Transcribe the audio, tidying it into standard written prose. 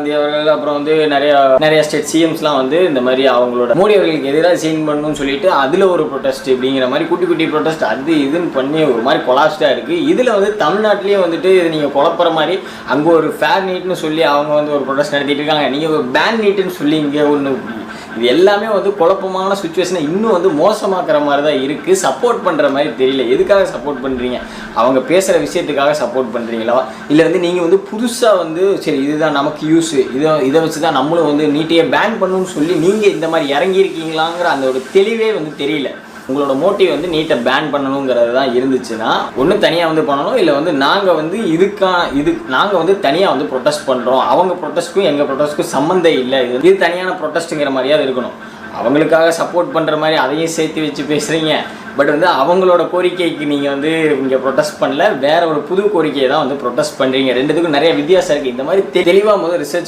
அவர்கள் அப்புறம் வந்து நிறைய ஸ்டேட் சிஎம்ஸ்லாம் வந்து இந்த மாதிரி அவங்களோட மோடி அவர்களுக்கு எதிராக சீன் பண்ணணும்னு சொல்லிட்டு அதில் ஒரு ப்ரொட்டஸ்ட் இப்படிங்கிற மாதிரி குட்டி குட்டி ப்ரொட்டஸ்ட் அது இதுன்னு பண்ணி ஒரு மாதிரி கொலாஸ்டாக இருக்குது. இதில் வந்து தமிழ்நாட்டிலேயே வந்துட்டு நீங்கள் குழப்புற மாதிரி அங்கே ஒரு ஃபேர் நீட்னு சொல்லி அவங்க வந்து ஒரு ப்ரொட்டஸ்ட் நடத்திட்டு இருக்காங்க. நீங்கள் ஒரு பேன் நீட்டுன்னு சொல்லி இங்கே ஒன்று இது எல்லாமே வந்து குழப்பமான சுச்சுவேஷனை இன்னும் வந்து மோசமாக்குற மாதிரி தான் இருக்குது. சப்போர்ட் பண்ணுற மாதிரி தெரியல. எதுக்காக சப்போர்ட் பண்ணுறீங்க? அவங்க பேசுகிற விஷயத்துக்காக சப்போர்ட் பண்ணுறீங்களா இல்லை வந்து நீங்கள் வந்து புதுசாக வந்து சரி இதுதான் நமக்கு யூஸ் இதை வச்சு தான் நம்மளும் வந்து நீட்டையே பேன் பண்ணணும்னு சொல்லி நீங்கள் இந்த மாதிரி இறங்கியிருக்கீங்களாங்கிற அந்த ஒரு தெளிவே வந்து தெரியல. உங்களோட மோட்டிவ் வந்து நீட்டை பேன் பண்ணணுங்கிறது தான் இருந்துச்சுன்னா ஒன்று தனியாக வந்து பண்ணணும், இல்லை வந்து நாங்கள் வந்து நாங்கள் வந்து தனியாக வந்து ப்ரொட்டஸ்ட் பண்ணுறோம், அவங்க ப்ரொட்டஸ்ட்க்கும் எங்கள் ப்ரொட்டஸ்ட்க்கும் சம்மந்தம் இல்லை, இது தனியான ப்ரொட்டஸ்ட்டுங்கிற மாதிரியாவது இருக்கணும். அவங்களுக்காக சப்போர்ட் பண்ணுற மாதிரி அதையும் சேர்த்து வச்சு பேசுகிறீங்க. பட் வந்து அவங்களோட கோரிக்கைக்கு நீங்கள் வந்து இங்கே ப்ரொட்டஸ்ட் பண்ணல, வேற ஒரு புது கோரிக்கையை தான் வந்து ப்ரொட்டஸ்ட் பண்ணுறீங்க. ரெண்டுத்துக்கும் நிறைய வித்தியாசம் இருக்குது. இந்த மாதிரி தெளிவாக முதல் ரிசர்ச்